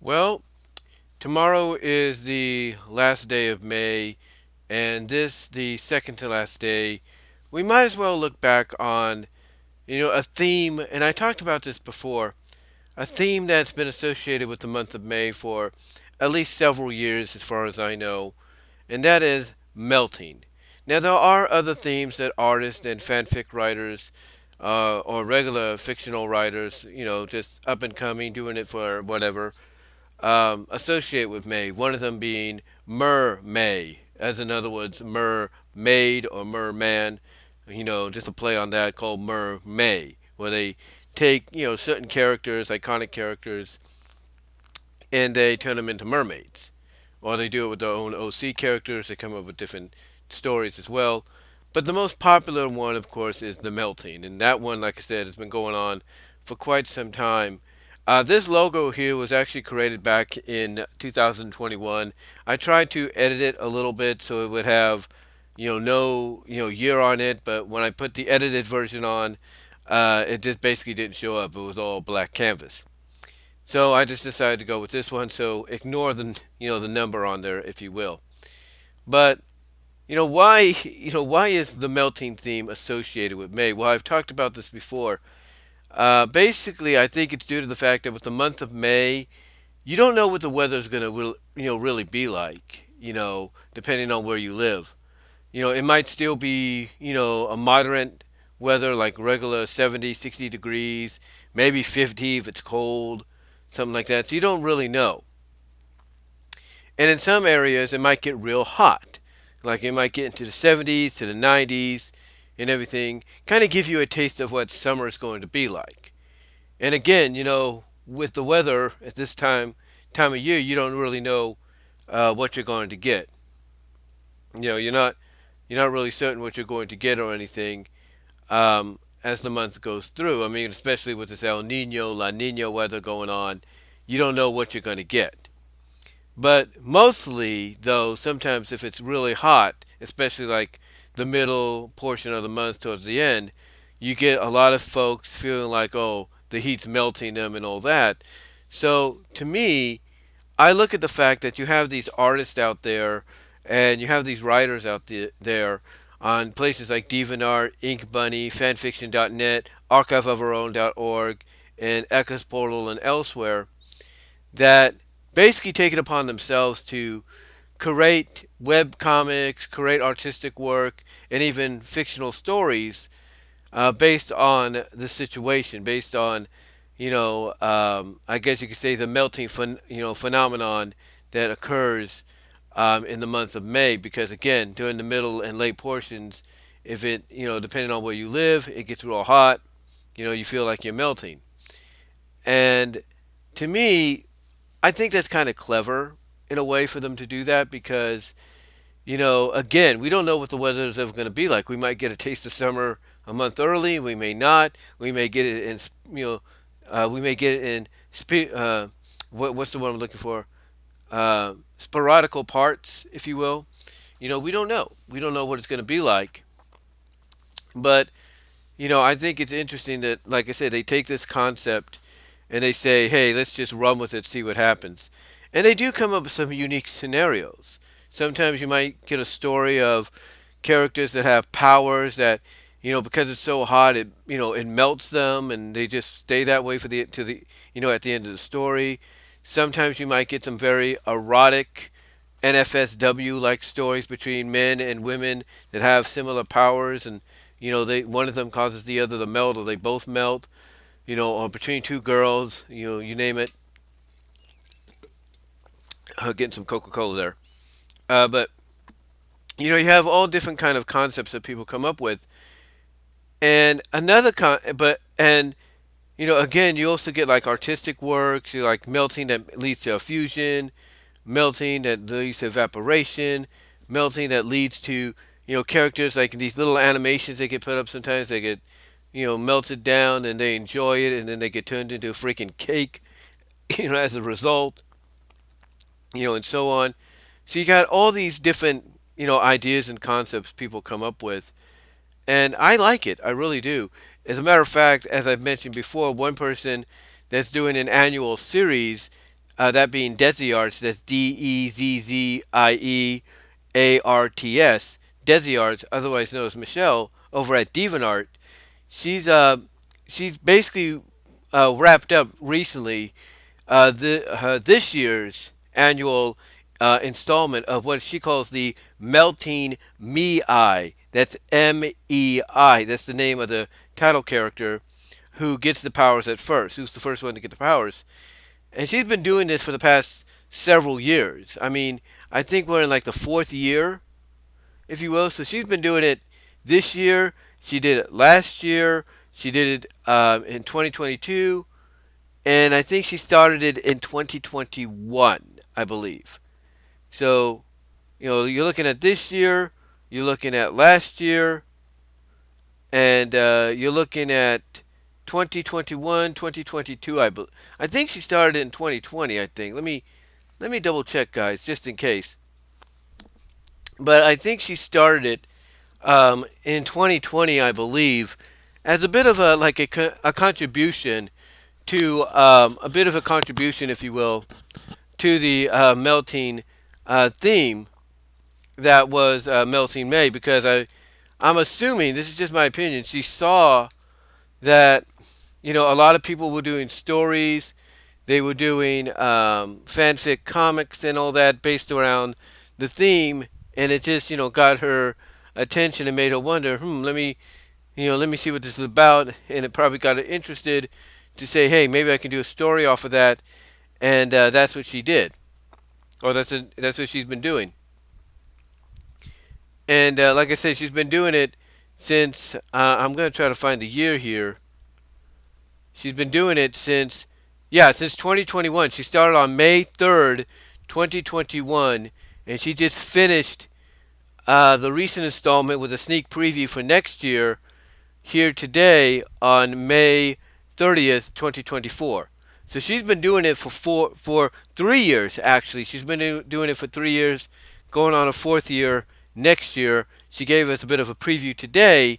Well, tomorrow is the last day of May, and this the second to last day. We might as well look back on, a theme, and I talked about this before, a theme that's been associated with the month of May for at least several years, as far as I know, and that is melting. Now, there are other themes that artists and fanfic writers or regular fictional writers, just up and coming, doing it for whatever, associate with May. One of them being Mer-May, as in other words, mermaid or merman. Just a play on that called Mer-May, where they take certain characters, iconic characters, and they turn them into mermaids. Or they do it with their own OC characters. They come up with different stories as well. But the most popular one, of course, is the melting, and that one, like I said, has been going on for quite some time. This logo here was actually created back in 2021. I tried to edit it a little bit so it would have, no, year on it. But when I put the edited version on, it just basically didn't show up. It was all black canvas. So I just decided to go with this one. So ignore the number on there, if you will. But why is the melting theme associated with May? Well, I've talked about this before. Basically, I think it's due to the fact that with the month of May, you don't know what the weather's going to really be like. Depending on where you live. It might still be a moderate weather like regular 70, 60 degrees, maybe 50 if it's cold, something like that. So you don't really know. And in some areas, it might get real hot. Like it might get into the 70s to the 90s and everything. Kind of give you a taste of what summer is going to be like. And again, with the weather at this time of year, you don't really know what you're going to get. You're not really certain what you're going to get or anything as the month goes through. I mean, especially with this El Nino, La Nina weather going on, you don't know what you're going to get. But mostly, though, sometimes if it's really hot, especially like the middle portion of the month towards the end, you get a lot of folks feeling like, oh, the heat's melting them and all that. So to me, I look at the fact that you have these artists out there and you have these writers out there on places like DeviantArt, Ink Bunny, fanfiction.net, archiveofourown.org, and Echoes Portal and elsewhere that basically take it upon themselves to create web comics, create artistic work, and even fictional stories based on the situation, based on, I guess you could say the melting, phenomenon that occurs in the month of May. Because again, during the middle and late portions, if it, depending on where you live, it gets real hot. You feel like you're melting. And to me, I think that's kind of clever in a way for them to do that because, again, we don't know what the weather is ever going to be like. We might get a taste of summer a month early. We may not. We may get it in, we may get it in, what's the word I'm looking for? Sporadical parts, if you will. We don't know. We don't know what it's going to be like. But, I think it's interesting that, like I said, they take this concept and they say, hey, let's just run with it, see what happens. And they do come up with some unique scenarios. Sometimes you might get a story of characters that have powers that, because it's so hot, it melts them, and they just stay that way for at the end of the story. Sometimes you might get some very erotic NFSW like stories between men and women that have similar powers, and they one of them causes the other to melt, or they both melt, or between two girls, you name it. Getting some Coca-Cola there. But you have all different kind of concepts that people come up with, and again, you also get like artistic works, you like melting that leads to a fusion, melting that leads to evaporation, melting that leads to characters like these little animations they get put up. Sometimes they get melted down and they enjoy it, and then they get turned into a freaking cake, as a result, and so on. So you got all these different, ideas and concepts people come up with, and I like it. I really do. As a matter of fact, as I've mentioned before, one person that's doing an annual series, that being DeviantART. That's DeviantART. DeviantART, otherwise known as Michelle, over at DeviantArt. She's she's basically wrapped up recently this year's annual installment of what she calls the Melting Me Eye. That's MEI. That's the name of the title character who gets the powers at first, who's the first one to get the powers. And she's been doing this for the past several years. I mean, I think we're in like the fourth year, if you will. So she's been doing it this year. She did it last year. She did it in 2022. And I think she started it in 2021, I believe. So, you're looking at this year, you're looking at last year, and you're looking at 2021, 2022. I think she started in 2020. I think. Let me double check, guys, just in case. But I think she started it in 2020, I believe, as a bit of a like a contribution to a bit of a contribution, if you will, to the melting theme that was Melting May, because I'm assuming, this is just my opinion, she saw that a lot of people were doing stories, they were doing fanfic comics and all that based around the theme, and it just got her attention and made her wonder, let me see what this is about, and it probably got her interested to say, hey, maybe I can do a story off of that, and that's what she did, or that's what she's been doing. And like I said, she's been doing it since I'm going to try to find the year here. She's been doing it since 2021. She started on May 3rd, 2021, and she just finished the recent installment with a sneak preview for next year here today on May 30th, 2024. So she's been doing it for 3 years, actually. She's been doing it for 3 years, going on a fourth year next year. She gave us a bit of a preview today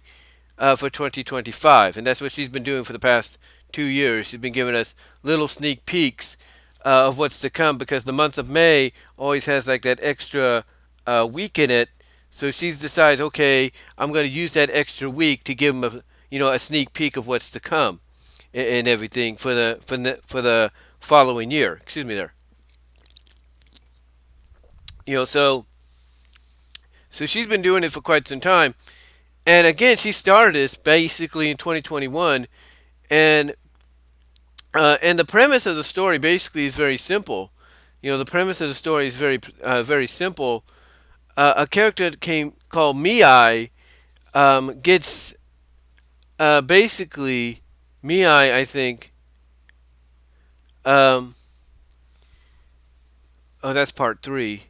for 2025, and that's what she's been doing for the past 2 years. She's been giving us little sneak peeks of what's to come, because the month of May always has like that extra week in it. So she's decided, okay, I'm going to use that extra week to give them a sneak peek of what's to come and everything for the following year. Excuse me there. So she's been doing it for quite some time. And again, she started this basically in 2021, and the premise of the story basically is very simple. The premise of the story is very simple. A character called Mii gets basically Mii, I think. Um, oh, that's part three.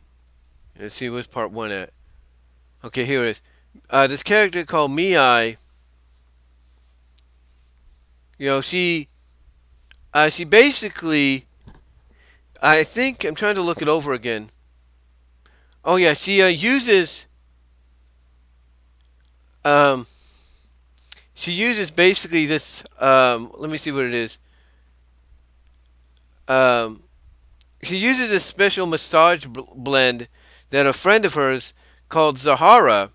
Let's see, what's part one at? Okay, here it is. This character called Mii, she basically, I think, I'm trying to look it over again. Oh yeah, um, she uses basically this. Let me see what it is. Um, she uses this special massage blend that a friend of hers called Zahara,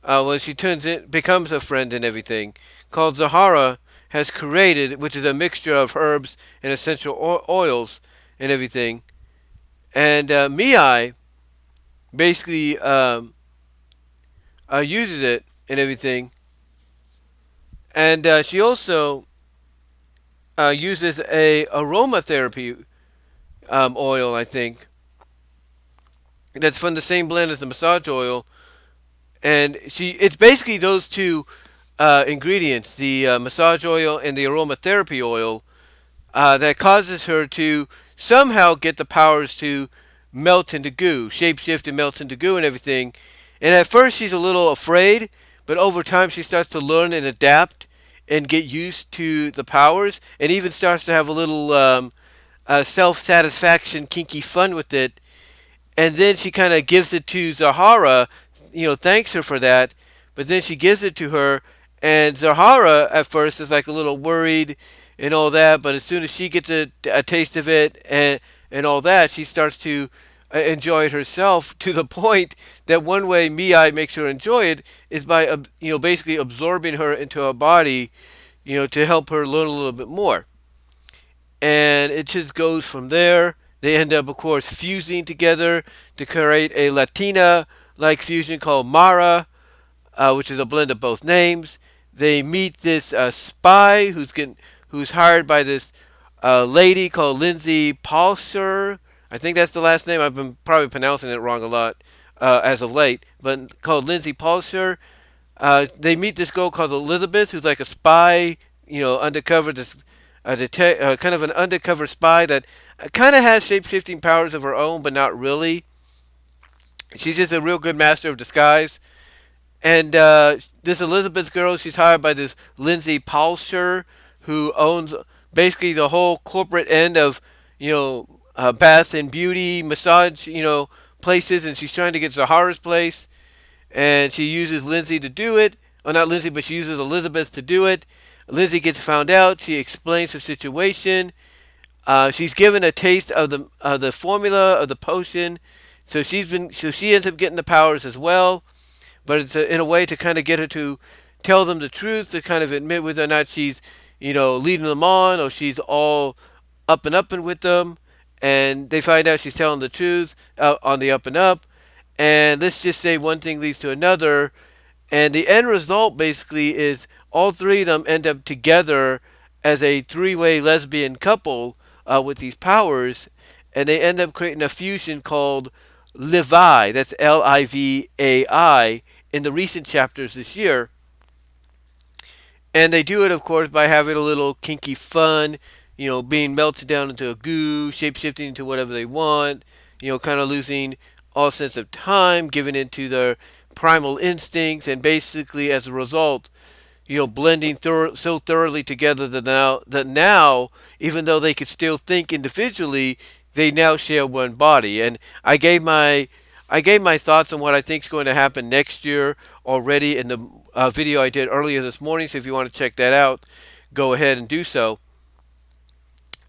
when she becomes a friend and everything, called Zahara, has created, which is a mixture of herbs and essential oils and everything. And Mii basically uses it and everything. And she also uses a aromatherapy oil, I think, that's from the same blend as the massage oil. And it's basically those two ingredients, the massage oil and the aromatherapy oil, that causes her to somehow get the powers to melt into goo, shapeshift and melt into goo and everything. And at first she's a little afraid, but over time she starts to learn and adapt and get used to the powers, and even starts to have a little self-satisfaction, kinky fun with it. And then she kind of gives it to Zahara, thanks her for that. But then she gives it to her, and Zahara at first is like a little worried and all that. But as soon as she gets a taste of it and all that, she starts to enjoy it herself to the point that one way Miyai makes her enjoy it is by basically absorbing her into her body, to help her learn a little bit more. And it just goes from there. They end up, of course, fusing together to create a Latina like fusion called Mara, which is a blend of both names. They meet this spy who's hired by this lady called Lindsay Paulser. I think that's the last name. I've been probably pronouncing it wrong a lot as of late, but called Lindsay Paulser. They meet this girl called Elizabeth, who's like a spy, undercover, this kind of an undercover spy that kind of has shape shifting powers of her own, but not really. She's just a real good master of disguise. And this Elizabeth girl, she's hired by this Lindsay Paulser, who owns basically the whole corporate end of, bath and beauty, massage, places, and she's trying to get Zahara's place, and she uses Lindsay to do it. Or not Lindsay, but she uses Elizabeth to do it. Lindsay gets found out. She explains her situation. She's given a taste of the formula of the potion, so she ends up getting the powers as well. But it's in a way to kind of get her to tell them the truth, to kind of admit whether or not she's leading them on, or she's all up and with them. And they find out she's telling the truth on the up and up. And let's just say one thing leads to another, and the end result basically is all three of them end up together as a three-way lesbian couple with these powers, and they end up creating a fusion called Livai. That's Livai in the recent chapters this year. And they do it, of course, by having a little kinky fun, being melted down into a goo, shape shifting into whatever they want, kind of losing all sense of time, giving into their primal instincts, and basically, as a result, blending so thoroughly together that now, even though they could still think individually, they now share one body. And I gave my thoughts on what I think is going to happen next year already in the video I did earlier this morning. So if you want to check that out, go ahead and do so.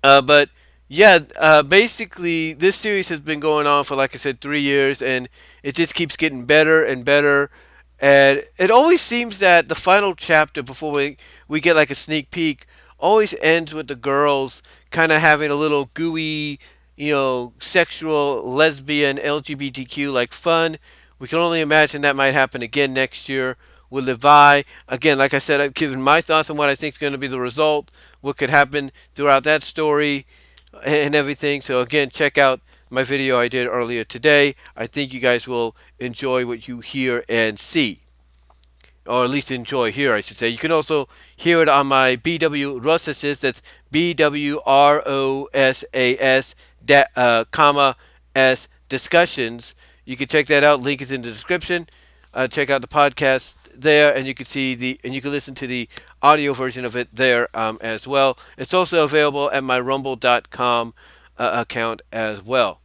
But yeah, basically, this series has been going on for, like I said, 3 years, and it just keeps getting better and better. And it always seems that the final chapter, before we get like a sneak peek, always ends with the girls kind of having a little gooey, sexual, lesbian, LGBTQ like fun. We can only imagine that might happen again next year with Levi. Again, like I said, I've given my thoughts on what I think is going to be the result, what could happen throughout that story, and everything. So again, check out my video I did earlier today. I think you guys will enjoy what you hear and see, or at least enjoy here, I should say. You can also hear it on my BW Rosas, that's BWROSAS, comma S discussions. You can check that out. Link is in the description. Check out the podcast there, and you can listen to the audio version of it there as well. It's also available at my rumble.com account as well.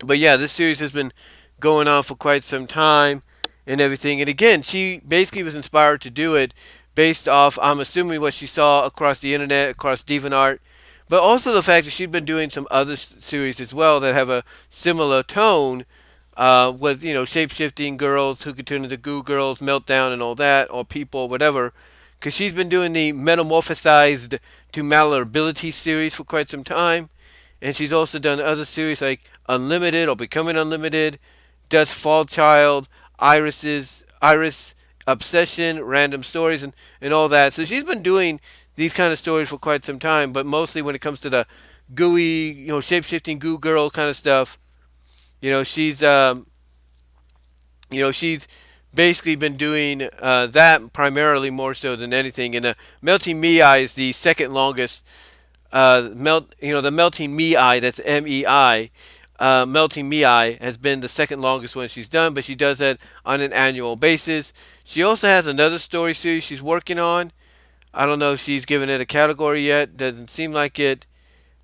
But yeah, this series has been going on for quite some time and everything. And again, she basically was inspired to do it based off, I'm assuming, what she saw across the internet, across DeviantArt, but also the fact that she'd been doing some other series as well that have a similar tone, with shape shifting girls who could turn into goo girls, meltdown, and all that, or people, whatever. Because she's been doing the metamorphosized to malleability series for quite some time, and she's also done other series like Unlimited or Becoming Unlimited, Dust Fall Child, Iris Obsession, Random Stories, and all that. So she's been doing these kind of stories for quite some time, but mostly when it comes to the gooey, shape shifting goo girl kind of stuff, she's she's basically been doing that primarily more so than anything. And the Melting Mei is the second longest the Melting Mei, that's MEI. Melting Mei has been the second longest one she's done, but she does that on an annual basis. She also has another story series she's working on. I don't know if she's given it a category yet. Doesn't seem like it.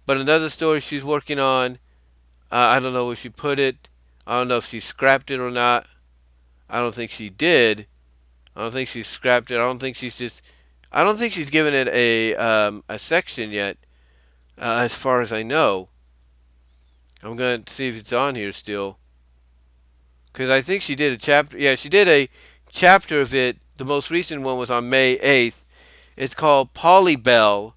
But another story she's working on, I don't know where she put it. I don't know if she scrapped it or not. I don't think she did. I don't think she scrapped it. I don't think she's just I don't think she's given it a section yet, as far as I know. I'm gonna see if it's on here still, because I think she did a chapter. Yeah, she did a chapter of it. The most recent one was on May 8th. It's called Polybell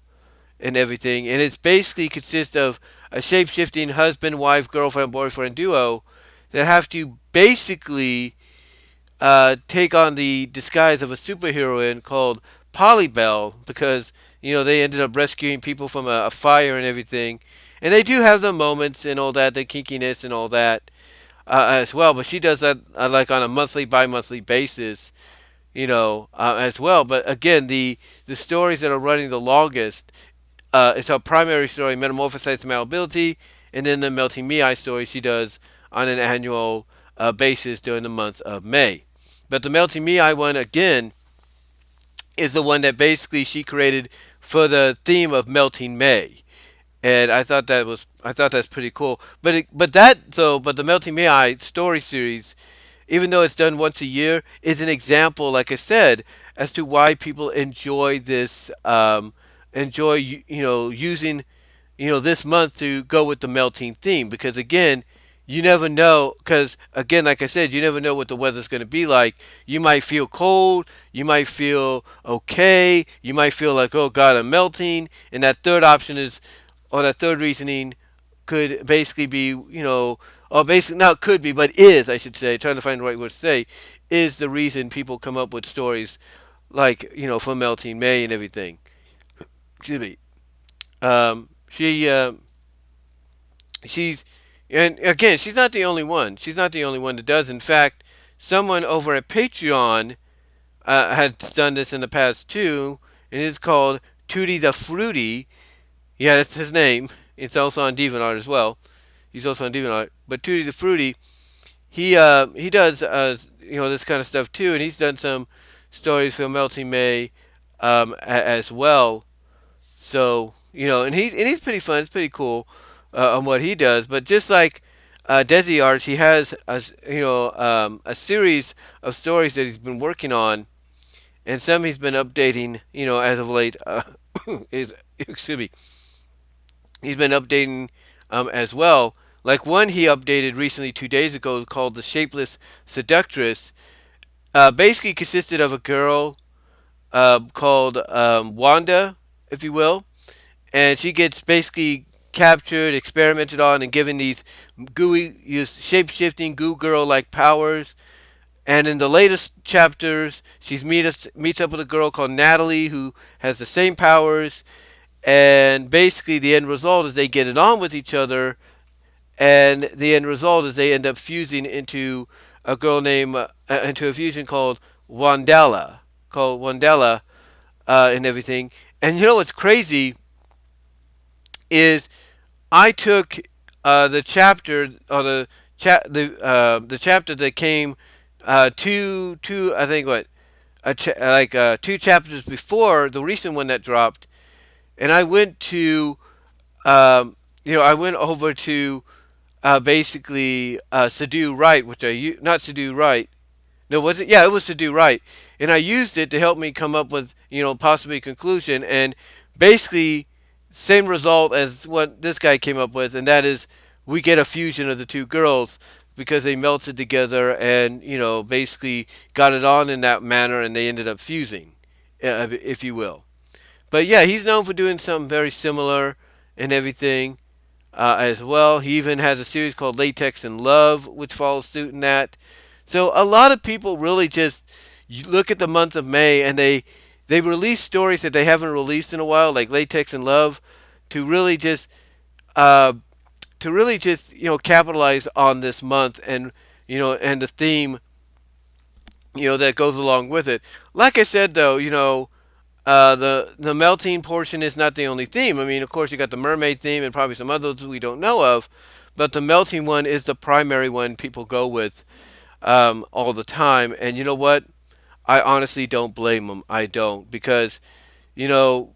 and everything, and it's basically consists of a shape-shifting husband, wife, girlfriend, boyfriend duo that have to basically take on the disguise of a superheroine called Polybell because they ended up rescuing people from a fire and everything, and they do have the moments and all that, the kinkiness and all that as well. But she does that like on a monthly, bi-monthly basis, as well. But again, the stories that are running the longest, it's her primary story, Metamorphosize Malleability, and then the Melting Me Eye story she does on an annual basis during the month of May. But the Melting Me Eye one, again, is the one that basically she created for the theme of Melting May. And I thought that's pretty cool. But the Melting Me Eye story series, even though it's done once a year, is an example, like I said, as to why people enjoy this, enjoy using this month to go with the melting theme, because again, you never know, because again, like I said, you never know what the weather's going to be like. You might feel cold, you might feel okay, you might feel like, oh god, I'm melting. And that third option is, or that third reasoning could basically be, or basically not could be, but is, I should say, trying to find the right word to say, is the reason people come up with stories like, for melting May and everything. Excuse me. She's and again, she's not the only one. She's not the only one that does. In fact, someone over at Patreon has done this in the past too, and it's called Tootie the Fruity. Yeah, that's his name. It's also on DeviantArt as well. He's also on DeviantArt. But Tootie the Fruity, he does this kind of stuff too, and he's done some stories for Melting May as well. So and he's pretty fun. It's pretty cool on what he does. But just like Desi Arts, he has a series of stories that he's been working on, and some he's been updating. As of late, is excuse me, he's been updating as well. Like one he updated recently 2 days ago called The Shapeless Seductress. Basically consisted of a girl called Wanda, if you will, and she gets basically captured, experimented on, and given these shape shifting goo girl like powers. And in the latest chapters, meets up with a girl called Natalie who has the same powers. And basically, the end result is they get it on with each other. And the end result is they end up fusing into a fusion called Wandela, and everything. And you know what's crazy is I took the chapter or the chapter that came two I think what like 2 chapters before the recent one that dropped, and I went to I went over to basically Subdue Right, which not Subdue Right. No, was it? Yeah, it was to do right, and I used it to help me come up with possibly a conclusion, and basically same result as what this guy came up with, and that is we get a fusion of the two girls because they melted together and basically got it on in that manner, and they ended up fusing, if you will. But yeah, he's known for doing something very similar and everything as well. He even has a series called Latex and Love, which follows suit in that. So a lot of people really just look at the month of May and they release stories that they haven't released in a while, like Latex and Love, to really just uh, capitalize on this month and and the theme that goes along with it. Like I said though, the melting portion is not the only theme. I mean, of course, you got the mermaid theme and probably some others we don't know of, but the melting one is the primary one people go with all the time. And you know what? I honestly don't blame them. I don't, because you know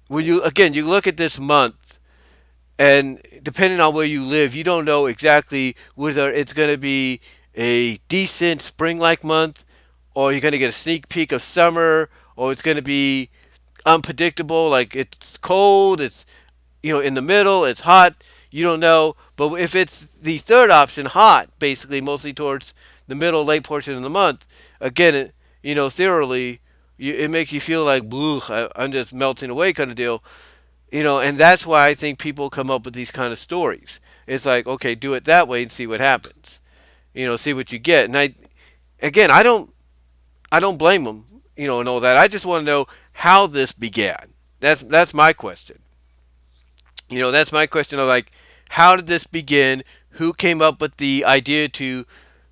when you look at this month, and depending on where you live, you don't know exactly whether it's going to be a decent spring-like month, or you're going to get a sneak peek of summer, or it's going to be unpredictable. Like it's cold, it's in the middle, it's hot. You don't know. But if it's the third option, hot, basically mostly towards the middle, late portion of the month, again, thoroughly, it makes you feel like, I'm just melting away kind of deal. And that's why I think people come up with these kind of stories. It's like, okay, do it that way and see what happens. See what you get. And again, I don't blame them, and all that. I just want to know how this began. That's my question. That's my question of like, how did this begin? Who came up with the idea to,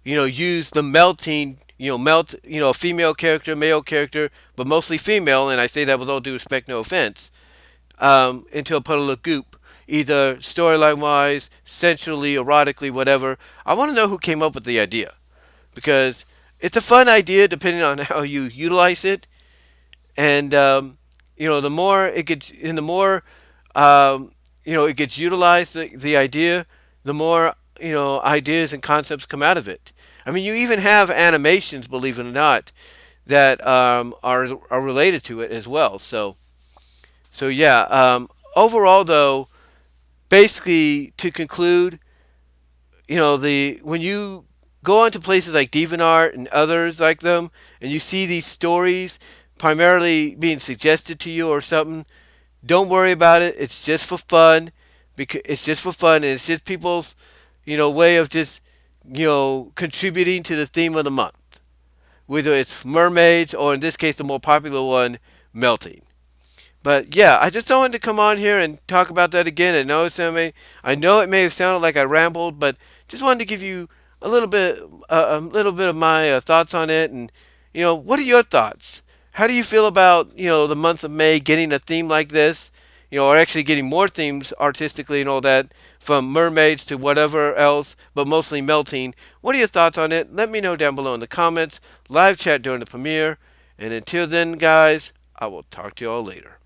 use the melting, a female character, male character, but mostly female, and I say that with all due respect, no offense, into a puddle of goop, either storyline wise, sensually, erotically, whatever. I want to know who came up with the idea because it's a fun idea depending on how you utilize it, and the more it gets, and the more it gets utilized, the idea, the more ideas and concepts come out of it. I mean, you even have animations, believe it or not, that are related to it as well. So yeah. Overall, though, basically to conclude, the when you go onto places like DeviantArt and others like them, and you see these stories primarily being suggested to you or something, don't worry about it. It's just for fun, because it's just for fun, and it's just people's, way of just, contributing to the theme of the month, whether it's mermaids or in this case the more popular one, melting. But yeah, I just wanted to come on here and talk about that again. I know it may have sounded like I rambled, but just wanted to give you a little bit of my thoughts on it. And what are your thoughts? How do you feel about the month of May getting a theme like this? Or actually getting more themes artistically and all that, from mermaids to whatever else, but mostly melting. What are your thoughts on it? Let me know down below in the comments. Live chat during the premiere. And until then, guys, I will talk to you all later.